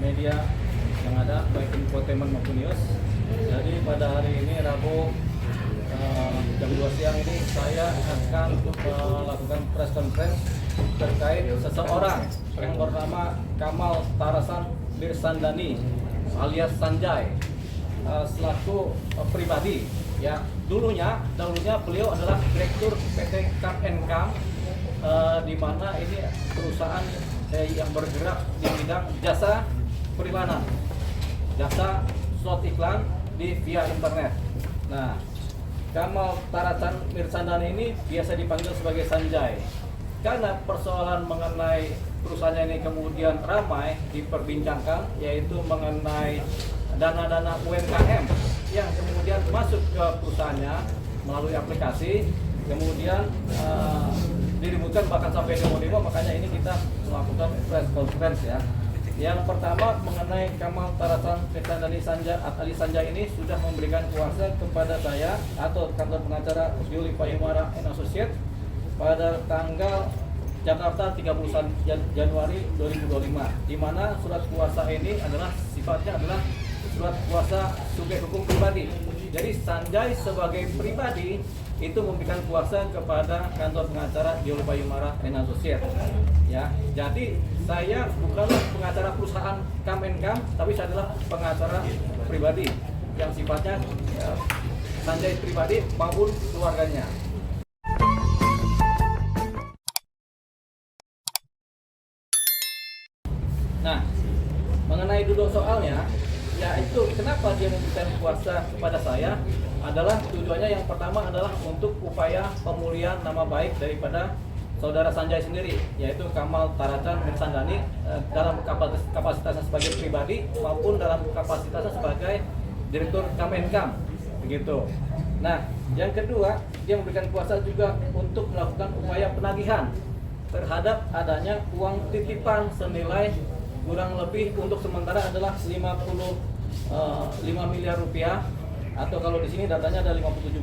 media yang ada, baik infotainment maupun news. Jadi pada hari ini Rabu jam 2 siang ini saya akan melakukan press conference terkait seseorang yang bernama Kamal Tarasan Mirsandani alias Sanjay selaku pribadi. Ya, dulunya beliau adalah direktur PT Kam & Kam, di mana ini perusahaan yang bergerak di bidang jasa periklanan, jasa slot iklan via internet. Nah, Kamal Tarasan Mirsandani ini biasa dipanggil sebagai Sanjay karena persoalan mengenai perusahaannya ini kemudian ramai diperbincangkan, yaitu mengenai dana-dana UMKM yang kemudian masuk ke perusahaannya melalui aplikasi, kemudian diributkan bahkan sampai demo-demo. Makanya ini kita melakukan press conference ya. Yang pertama mengenai Kamal Tarasan Mirsandani alias Sanjay ini sudah memberikan kuasa kepada saya atau kantor pengacara Yuli Payumara & Associates pada tanggal Jakarta 31 Januari 2025, di mana surat kuasa ini adalah sifatnya adalah surat kuasa subjek hukum pribadi. Jadi Sanjay sebagai pribadi itu memberikan kuasa kepada kantor pengacara Yuli Payumara & Associates. Ya, jadi saya bukanlah pengacara perusahaan Kam & Kam, tapi saya adalah pengacara pribadi yang sifatnya Sanjay pribadi maupun keluarganya. Nah, mengenai duduk soalnya, yaitu kenapa dia memberikan kuasa kepada saya adalah tujuannya yang pertama adalah untuk upaya pemulihan nama baik daripada saudara Sanjay sendiri, yaitu Kamal Tarasan Mirsandani dalam kapasitasnya sebagai pribadi maupun dalam kapasitasnya sebagai direktur Kam & Kam, begitu. Nah, yang kedua, dia memberikan kuasa juga untuk melakukan upaya penagihan terhadap adanya uang titipan senilai kurang lebih untuk sementara adalah 5 miliar rupiah, atau kalau di sini datanya ada 57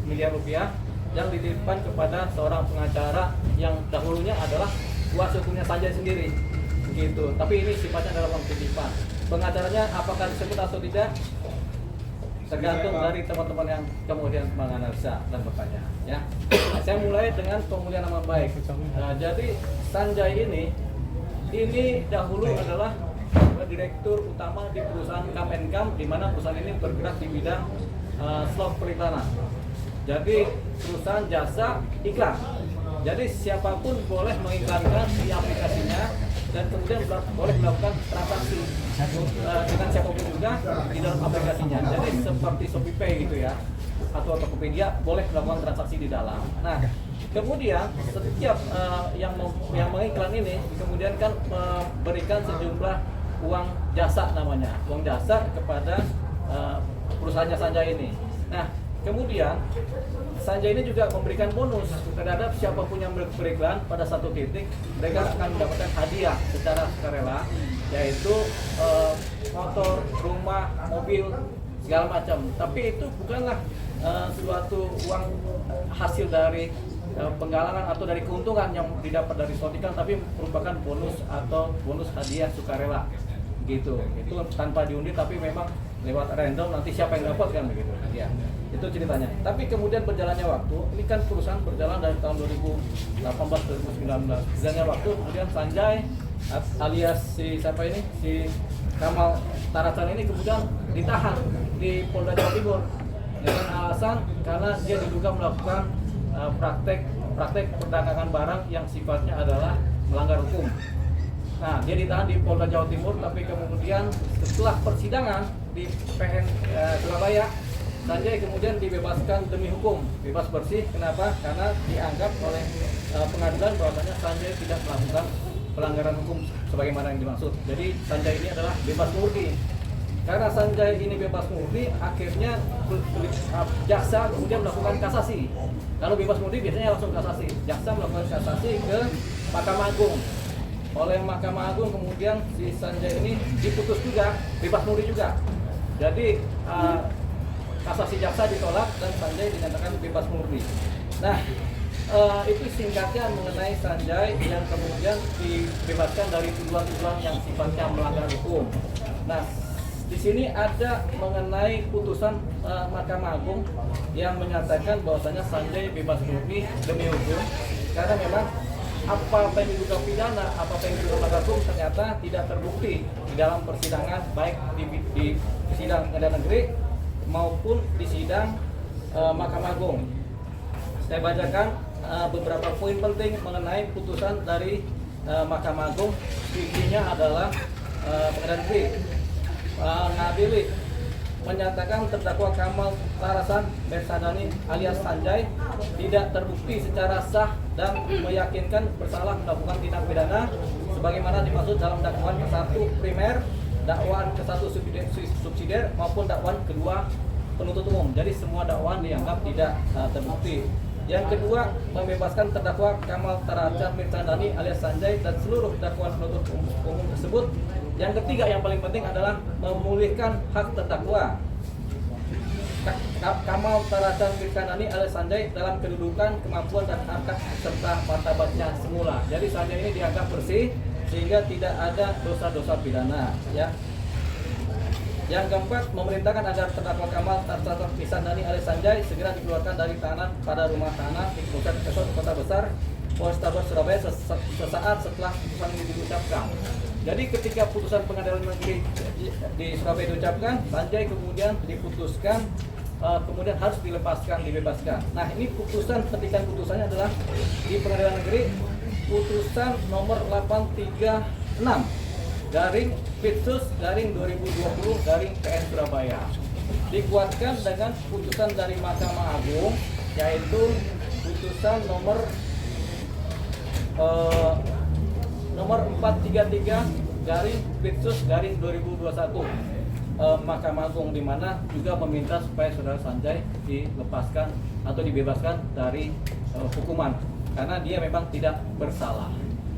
miliar rupiah yang dititipkan kepada seorang pengacara yang dahulunya adalah kuasa hukumnya Sanjay sendiri, begitu. Tapi ini sifatnya adalah uang titipan. Pengacaranya apakah disebut atau tidak tergantung dari teman-teman yang kemudian menganalisa dan bertanya. Ya, saya mulai dengan pemulihan nama baik. Nah, jadi Sanjay ini dahulu adalah direktur utama di perusahaan Kam & Kam, di mana perusahaan ini bergerak di bidang slot periklanan. Jadi perusahaan jasa iklan. Jadi siapapun boleh mengiklankan di aplikasinya dan kemudian boleh melakukan transaksi dengan siapapun juga di dalam aplikasinya. Jadi seperti ShopeePay gitu ya, atau Tokopedia boleh melakukan transaksi di dalam. Nah, kemudian setiap yang mengiklan ini kemudian kan memberikan sejumlah uang jasa, namanya uang jasa kepada perusahaannya Sanjay ini. Nah, kemudian Sanjay ini juga memberikan bonus terhadap siapapun yang beriklan pada satu titik, mereka akan mendapatkan hadiah secara sukarela, yaitu motor, rumah, mobil, segala macam. Tapi itu bukanlah suatu uang hasil dari penggalangan atau dari keuntungan yang didapat dari slot iklan, tapi merupakan bonus atau bonus hadiah sukarela, gitu. Itu tanpa diundi, tapi memang lewat random, nanti siapa yang dapat kan begitu. Ya, itu ceritanya. Tapi kemudian berjalannya waktu, ini kan perusahaan berjalan dari tahun 2018-2019. Berjalannya waktu, kemudian Sanjay alias si Kamal Tarasan ini kemudian ditahan di Polda Jawa Timur dengan alasan karena dia diduga melakukan praktek perdagangan barang yang sifatnya adalah melanggar hukum. Nah, dia ditahan di Polda Jawa Timur, tapi kemudian setelah persidangan di PN Surabaya, Sanjay kemudian dibebaskan demi hukum, bebas bersih. Kenapa? Karena dianggap oleh pengadilan bahwasanya Sanjay tidak melakukan pelanggaran hukum sebagaimana yang dimaksud. Jadi Sanjay ini adalah bebas murni. Karena Sanjay ini bebas murni, akhirnya jaksa kemudian melakukan kasasi. Kalau bebas murni biasanya langsung kasasi. Jaksa melakukan kasasi ke Mahkamah Agung. Oleh Mahkamah Agung kemudian si Sanjay ini diputus juga, bebas murni juga. Jadi kasasi jaksa ditolak dan Sanjay dinyatakan bebas murni. Nah, Itu singkatnya mengenai Sanjay yang kemudian dibebaskan dari tuduhan-tuduhan yang sifatnya melanggar hukum. Nah, di sini ada mengenai putusan Mahkamah Agung yang menyatakan bahwasanya Sanjay bebas murni demi hukum, karena memang apa yang diduga pidana, apa yang diduga melanggar hukum ternyata tidak terbukti di dalam persidangan, baik di sidang pengadilan negeri maupun di sidang Mahkamah Agung. Saya bacakan beberapa poin penting mengenai putusan dari Mahkamah Agung. Intinya adalah pengadilan negeri Ngadili menyatakan terdakwa Kamal Tarasan Bersadani alias Sanjay tidak terbukti secara sah dan meyakinkan bersalah melakukan tindak pidana sebagaimana dimaksud dalam dakwaan ke-1 primer, dakwaan ke-1 subsidiar maupun dakwaan kedua penuntut umum. Jadi semua dakwaan dianggap tidak terbukti. Yang kedua, membebaskan terdakwa Kamal Tarasan Bersadani alias Sanjay dan seluruh dakwaan penuntut umum tersebut. Yang ketiga, yang paling penting adalah memulihkan hak terdakwa Kamal Tarasan Bersadani alias Sanjay dalam kedudukan, kemampuan dan harkat serta martabatnya semula. Jadi Sanjay ini dianggap bersih sehingga tidak ada dosa-dosa pidana, ya. Yang keempat, memerintahkan agar terdakwa Kamal Tarasan Bersadani alias Sanjay segera dikeluarkan dari tahanan pada rumah tahanan di pusat kota besar Polrestabes Surabaya sesaat setelah putusan ini diucapkan. Jadi ketika putusan pengadilan negeri di Surabaya diucapkan, Sanjay kemudian diputuskan kemudian harus dilepaskan, dibebaskan. Nah, ini putusan, petikan putusannya adalah di pengadilan negeri putusan nomor 836 garing Pitsus garing 2020 garing PN Surabaya. Dikuatkan dengan putusan dari Mahkamah Agung, yaitu putusan nomor 433 garing Pitsus garing 2021 Mahkamah Agung, di mana juga meminta supaya saudara Sanjay dilepaskan atau dibebaskan dari hukuman karena dia memang tidak bersalah.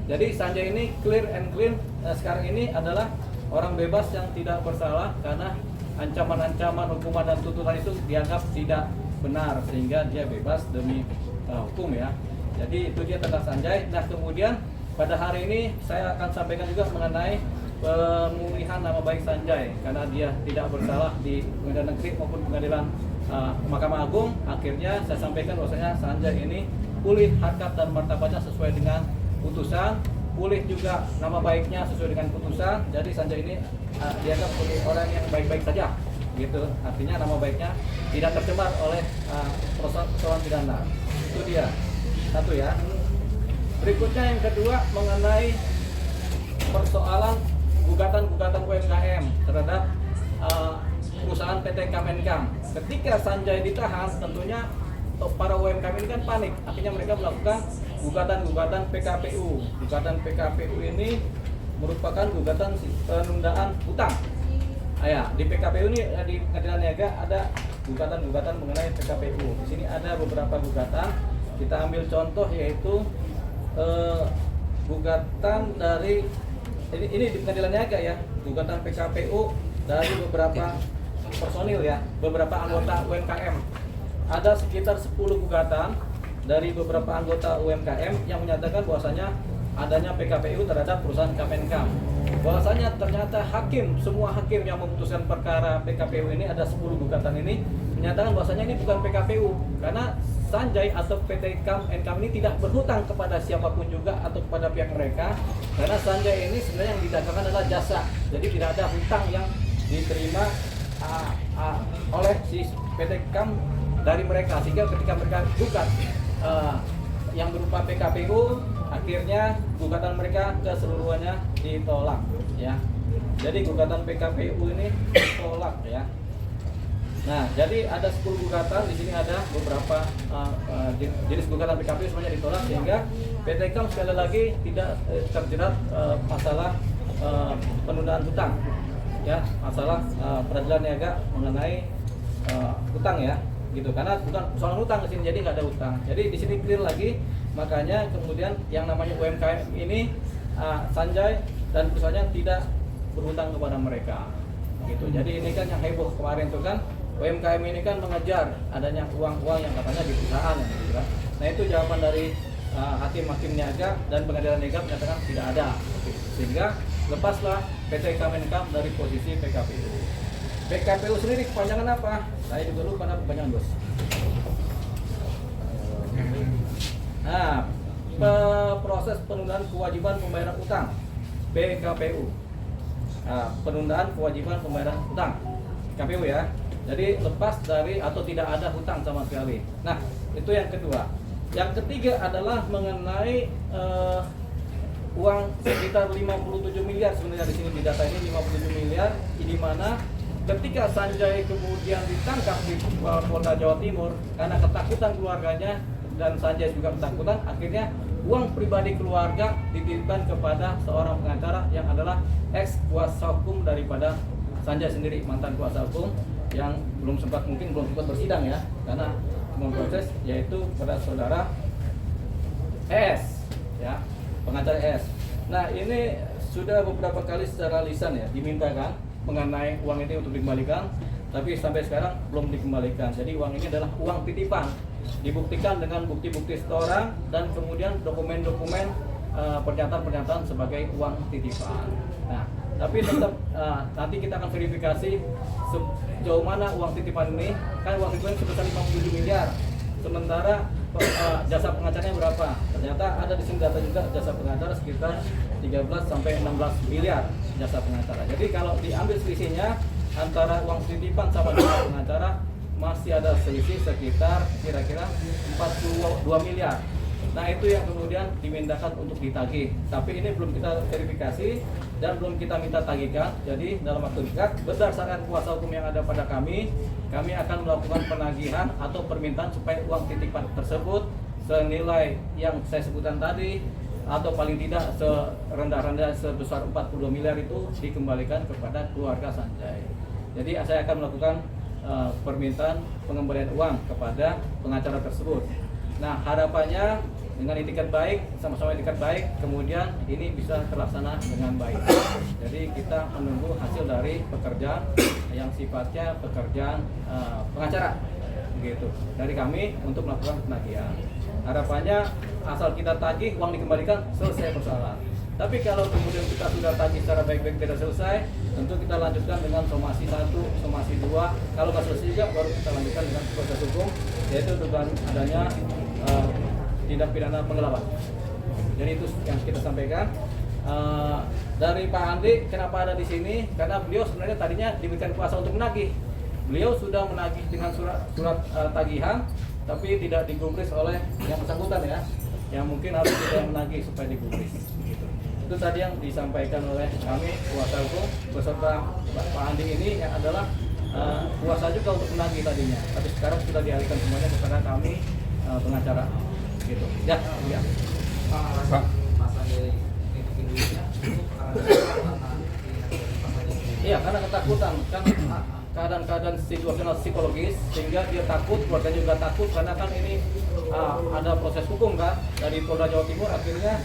Jadi Sanjay ini clear and clean sekarang ini adalah orang bebas yang tidak bersalah karena ancaman-ancaman hukuman dan tuntutan itu dianggap tidak benar sehingga dia bebas demi hukum, ya. Jadi itu dia tentang Sanjay. Nah, kemudian pada hari ini saya akan sampaikan juga mengenai pemulihan nama baik Sanjay karena dia tidak bersalah di pengadilan negeri maupun pengadilan Mahkamah Agung. Akhirnya saya sampaikan bahwasanya Sanjay ini pulih harkat dan martabatnya sesuai dengan putusan, pulih juga nama baiknya sesuai dengan putusan. Jadi Sanjay ini dianggap sebagai orang yang baik-baik saja, gitu. Artinya nama baiknya tidak tercemar oleh persoalan pidana. Itu dia satu, ya. Berikutnya yang kedua mengenai persoalan gugatan UMKM terhadap perusahaan PT Kemenkam. Ketika Sanjay ditahan, tentunya para UMKM ini kan panik, akhirnya mereka melakukan gugatan PKPU. Gugatan PKPU ini merupakan gugatan penundaan hutang. Ya, di PKPU ini di Pengadilan Niaga ada gugatan mengenai PKPU. Di sini ada beberapa gugatan. Kita ambil contoh yaitu gugatan dari ini di Pengadilan Niaga, ya, gugatan PKPU dari beberapa personil, ya, beberapa anggota UMKM. Ada sekitar 10 gugatan dari beberapa anggota UMKM yang menyatakan bahwasanya adanya PKPU terhadap perusahaan Kemenkam. Bahwasanya ternyata semua hakim yang memutuskan perkara PKPU ini, ada 10 gugatan ini, menyatakan bahwasanya ini bukan PKPU karena Sanjay atau PT Kemenkam ini tidak berhutang kepada siapapun juga atau kepada pihak mereka, karena Sanjay ini sebenarnya yang didagangkan adalah jasa. Jadi tidak ada hutang yang diterima oleh si PT Kemenkam dari mereka, sehingga ketika mereka gugat yang berupa PKPU, akhirnya gugatan mereka keseluruhannya ditolak, ya. Jadi gugatan PKPU ini ditolak, ya. Nah, jadi ada 10 gugatan, di sini ada beberapa jenis gugatan PKPU semuanya ditolak, sehingga PT Kemenkam sekali lagi tidak terjerat masalah penundaan hutang, ya, masalah peradilan niaga mengenai hutang, ya, gitu. Karena bukan soal hutang di sini, jadi nggak ada hutang. Jadi di sini clear lagi, makanya kemudian yang namanya UMKM ini Sanjay dan perusahaannya tidak berhutang kepada mereka, gitu. Jadi ini kan yang heboh kemarin tuh kan, UMKM ini kan mengejar adanya uang-uang yang katanya di perusahaan, gitu kan. Nah itu jawaban dari hakim-hakim niaga dan pengadilan negara menyatakan tidak ada. Sehingga lepaslah PT Kemenkum dari posisi PKPU. PKPU sendiri kepanjangan apa? Saya juga lupa nama kepanjangan, Bos. Nah, proses penundaan kewajiban pembayaran utang PKPU. Nah, penundaan kewajiban pembayaran utang KPU ya. Jadi lepas dari atau tidak ada hutang sama sekali. Nah, itu yang kedua. Yang ketiga adalah mengenai uang sekitar 57 miliar sebenarnya di sini di data ini 57 miliar di mana ketika Sanjay kemudian ditangkap di Polda Jawa Timur karena ketakutan keluarganya dan Sanjay juga ketakutan, akhirnya uang pribadi keluarga dititipkan kepada seorang pengacara yang adalah ex kuasa hukum daripada Sanjay sendiri, mantan kuasa hukum yang belum sempat bersidang ya, karena memproses, yaitu pada saudara ES ya, pengacara ES. Nah ini sudah beberapa kali secara lisan ya dimintakan mengenai uang ini untuk dikembalikan, tapi sampai sekarang belum dikembalikan. Jadi uang ini adalah uang titipan, dibuktikan dengan bukti-bukti setoran dan kemudian dokumen-dokumen pernyataan-pernyataan sebagai uang titipan. Nah, tapi tetap nanti kita akan verifikasi sejauh mana uang titipan ini. Kan uang titipan sebesar 57 miliar. Sementara jasa pengacaranya berapa? Ternyata ada di sini data juga jasa pengacara sekitar 13 sampai 16 miliar jasa pengacara. Jadi kalau diambil selisihnya antara uang titipan sama jasa pengacara masih ada selisih sekitar kira-kira 42 miliar. Nah itu yang kemudian dimintakan untuk ditagih. Tapi ini belum kita verifikasi dan belum kita minta tagihkan. Jadi dalam waktu dekat berdasarkan kuasa hukum yang ada pada kami akan melakukan penagihan atau permintaan supaya uang titipan tersebut senilai yang saya sebutkan tadi atau paling tidak serendah-rendah sebesar 42 miliar itu dikembalikan kepada keluarga Sanjay. Jadi saya akan melakukan permintaan pengembalian uang kepada pengacara tersebut. Nah harapannya dengan itikat baik, sama-sama itikat baik, kemudian ini bisa terlaksana dengan baik. Jadi kita menunggu hasil dari pekerjaan yang sifatnya pekerjaan pengacara, begitu. Dari kami untuk melakukan penagihan. Harapannya asal kita tagih uang dikembalikan, selesai persoalan. Tapi kalau kemudian kita sudah tagih secara baik-baik tidak selesai, tentu kita lanjutkan dengan somasi 1, somasi 2. Kalau nggak selesai juga baru kita lanjutkan dengan proses hukum, yaitu dugaan adanya tindak pidana penggelapan. Jadi itu yang kita sampaikan. Dari Pak Andi, kenapa ada di sini? Karena beliau sebenarnya tadinya diberikan kuasa untuk menagih. Beliau sudah menagih dengan surat tagihan, tapi tidak digubris oleh yang bersangkutan ya. Yang mungkin harus kita menagih supaya digubris. Gitu. Itu tadi yang disampaikan oleh kami kuasa hukum beserta Pak Andi ini yang adalah kuasa juga untuk menagih tadinya. Tapi sekarang sudah dialihkan semuanya kepada kami pengacara. Gitu. Ya, ya. Pak. Iya, karena ketakutan kan keadaan-keadaan situasional psikologis sehingga dia takut, keluarganya juga takut karena kan ini ada proses hukum kan dari Polda Jawa Timur, akhirnya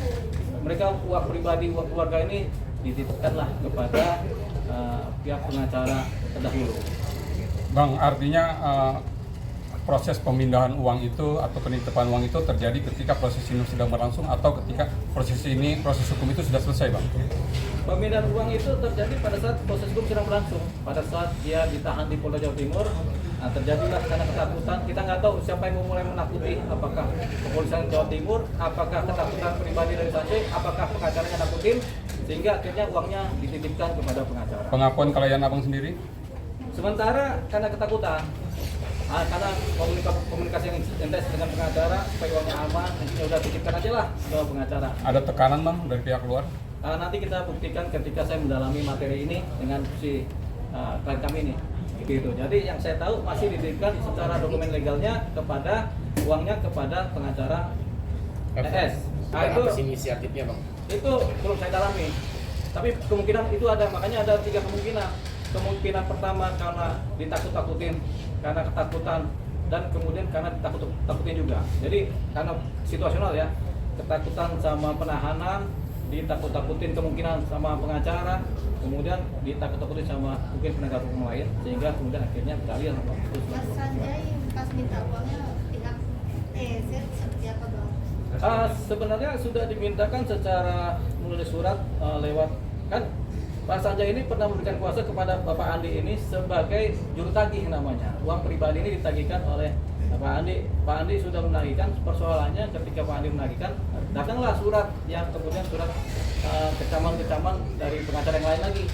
mereka uang pribadi, uang keluarga ini dititipkanlah kepada pihak pengacara terdahulu. Bang, artinya proses pemindahan uang itu atau penitipan uang itu terjadi ketika proses ini sudah berlangsung atau ketika proses hukum itu sudah selesai, Bang? Pemindahan uang itu terjadi pada saat proses hukum sedang berlangsung. Pada saat dia ditahan di Polda Jawa Timur, terjadilah karena ketakutan. Kita nggak tahu siapa yang mulai menakuti, apakah kepolisian Jawa Timur, apakah ketakutan pribadi dari Sanjay, apakah pengacaranya nakutin, sehingga akhirnya uangnya dititipkan kepada pengacara. Pengakuan klien Abang sendiri? Sementara karena ketakutan, karena komunikasi yang intens dengan pengacara supaya uangnya aman, nanti udah titipkan aja lah ke pengacara. Ada tekanan, Bang, dari pihak luar? Nanti kita buktikan ketika saya mendalami materi ini dengan si klien kami ini. Gitu. Jadi yang saya tahu masih dititipkan secara dokumen legalnya kepada uangnya kepada pengacara ES. Itu apa sih inisiatifnya, Bang? Itu belum saya dalami. Tapi kemungkinan itu ada, makanya ada 3 kemungkinan. Kemungkinan pertama karena ditakut-takutin, karena ketakutan, dan kemudian karena takutin juga. Jadi karena situasional ya, ketakutan sama penahanan, ditakut-takutin kemungkinan sama pengacara, kemudian ditakut-takutin sama mungkin penegak hukum lain, sehingga kemudian akhirnya beralih sama Mas Sanjay pas minta uangnya pihak seperti apa Bang? Sebenarnya sudah dimintakan secara menulis surat lewat kan Pak Sanjay ini pernah memberikan kuasa kepada Bapak Andi ini sebagai juru tagih namanya. Uang pribadi ini ditagihkan oleh Pak Andi. Pak Andi sudah menagihkan, persoalannya ketika Pak Andi menagihkan, datanglah surat yang kemudian surat kecaman-kecaman dari pengacara yang lain lagi.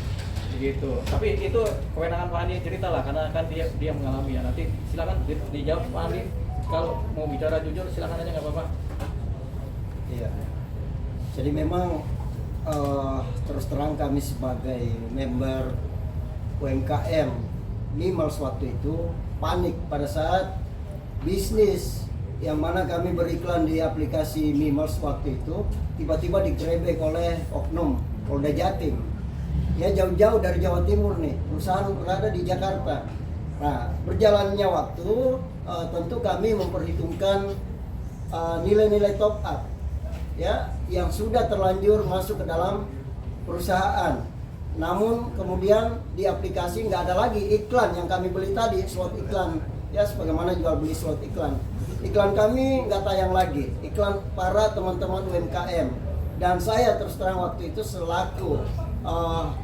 Begitu. Tapi itu kewenangan Pak Andi ceritalah karena kan dia mengalami ya. Nanti silakan dijawab Pak Andi. Kalau mau bicara jujur silakan aja nggak apa-apa. Iya. Jadi memang terus terang kami sebagai member UMKM Mimals waktu itu panik pada saat bisnis yang mana kami beriklan di aplikasi Mimals waktu itu tiba-tiba digrebek oleh oknum Polda Jatim. Ya jauh-jauh dari Jawa Timur nih, perusahaan berada di Jakarta. Nah, berjalannya waktu tentu kami memperhitungkan nilai-nilai top up ya yang sudah terlanjur masuk ke dalam perusahaan. Namun kemudian di aplikasi nggak ada lagi iklan yang kami beli tadi, slot iklan ya, sebagaimana jual beli slot iklan. Iklan kami nggak tayang lagi, iklan para teman-teman UMKM. Dan saya terus terang waktu itu selaku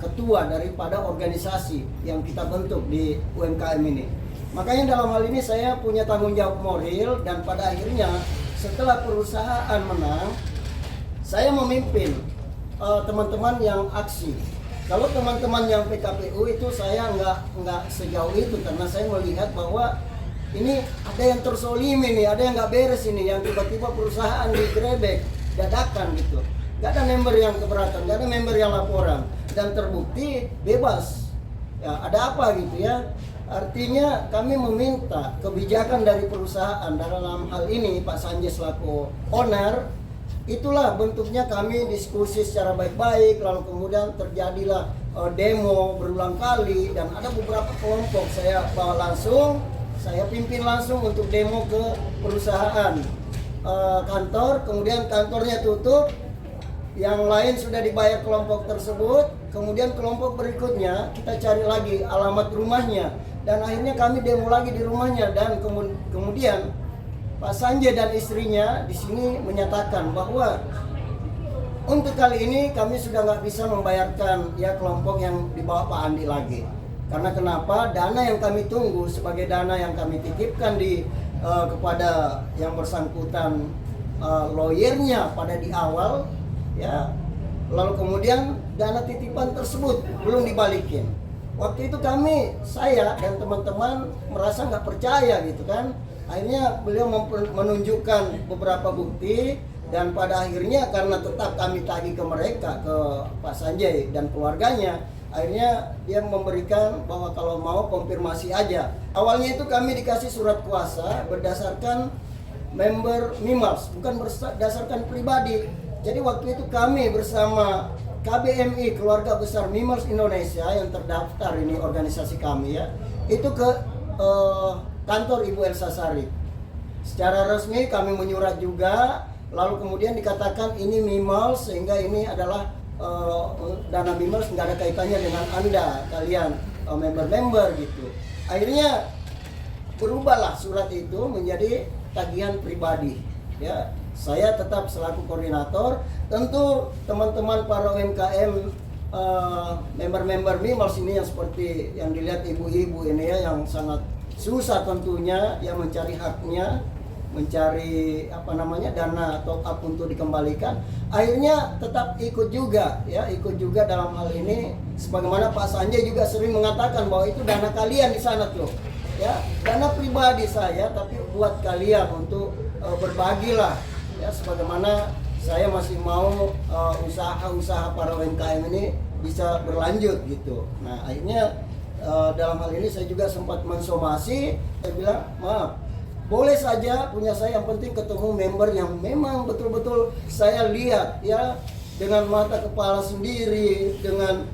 ketua daripada organisasi yang kita bentuk di UMKM ini. Makanya dalam hal ini saya punya tanggung jawab moral, dan pada akhirnya setelah perusahaan menang, saya memimpin teman-teman yang aksi. Kalau teman-teman yang PKPU itu saya nggak sejauh itu, karena saya melihat bahwa ini ada yang tersolimi nih, ada yang nggak beres ini, yang tiba-tiba perusahaan digrebek dadakan gitu. Nggak ada member yang keberatan, nggak ada member yang laporan, dan terbukti bebas. Ya, ada apa gitu ya? Artinya kami meminta kebijakan dari perusahaan dalam hal ini Pak Sanjay selaku owner. Itulah bentuknya kami diskusi secara baik-baik, lalu kemudian terjadilah demo berulang kali, dan ada beberapa kelompok saya bawa langsung, saya pimpin langsung untuk demo ke perusahaan kantor, kemudian kantornya tutup, yang lain sudah dibayar kelompok tersebut, kemudian kelompok berikutnya kita cari lagi alamat rumahnya, dan akhirnya kami demo lagi di rumahnya, dan kemudian Pak Sanjay dan istrinya di sini menyatakan bahwa untuk kali ini kami sudah nggak bisa membayarkan ya kelompok yang dibawa Pak Andi lagi. Karena kenapa? Dana yang kami tunggu sebagai dana yang kami titipkan kepada yang bersangkutan lawyernya pada di awal, ya. Lalu kemudian dana titipan tersebut belum dibalikin. Waktu itu saya dan teman-teman merasa nggak percaya gitu kan. Akhirnya beliau menunjukkan beberapa bukti, dan pada akhirnya karena tetap kami tagih ke mereka, ke Pak Sanjay dan keluarganya, akhirnya dia memberikan bahwa kalau mau konfirmasi aja. Awalnya itu kami dikasih surat kuasa berdasarkan member Mimals, bukan berdasarkan pribadi. Jadi waktu itu kami bersama KBMI, Keluarga Besar Mimals Indonesia yang terdaftar, ini organisasi kami ya, itu ke kantor Ibu Elsa Sari. Secara resmi kami menyurat juga, lalu kemudian dikatakan ini Mimals, sehingga ini adalah dana Mimals, nggak ada kaitannya dengan Anda, kalian member-member gitu. Akhirnya berubahlah surat itu menjadi tagihan pribadi. Ya, saya tetap selaku koordinator. Tentu teman-teman para UMKM member-member Mimals ini yang seperti yang dilihat ibu-ibu ini ya, yang sangat susah tentunya ya mencari haknya, mencari dana top up untuk dikembalikan, akhirnya tetap ikut juga dalam hal ini, sebagaimana Pak Sanjay juga sering mengatakan bahwa itu dana kalian di sana tuh ya, dana pribadi saya tapi buat kalian untuk berbagilah ya, sebagaimana saya masih mau usaha-usaha para UMKM ini bisa berlanjut gitu. Nah akhirnya dalam hal ini saya juga sempat mensomasi, saya bilang maaf, boleh saja punya saya, yang penting ketemu member yang memang betul-betul saya lihat ya dengan mata kepala sendiri, dengan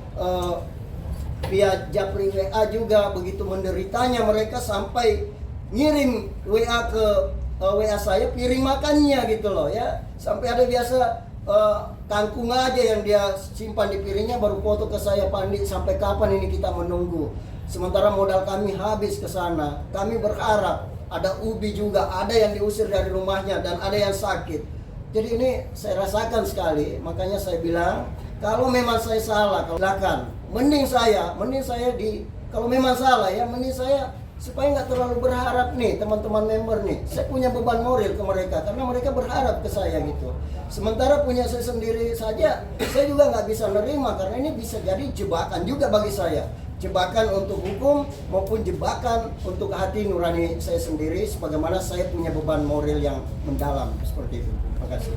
via Japri WA juga begitu menderitanya mereka sampai ngirim WA ke WA saya piring makannya gitu loh ya, sampai ada biasa kangkung aja yang dia simpan di piringnya baru foto ke saya, Pandi sampai kapan ini kita menunggu, sementara modal kami habis ke sana. Kami berharap ada ubi juga, ada yang diusir dari rumahnya dan ada yang sakit. Jadi ini saya rasakan sekali, makanya saya bilang kalau memang saya salah, silakan. Mending saya kalau memang salah ya, mending saya supaya nggak terlalu berharap nih teman-teman member nih. Saya punya beban moral ke mereka karena mereka berharap ke saya gitu. Sementara punya saya sendiri saja, saya juga nggak bisa nerima karena ini bisa jadi jebakan juga bagi saya. Jebakan untuk hukum maupun jebakan untuk hati nurani saya sendiri sebagaimana saya punya beban moral yang mendalam seperti itu. Terima kasih.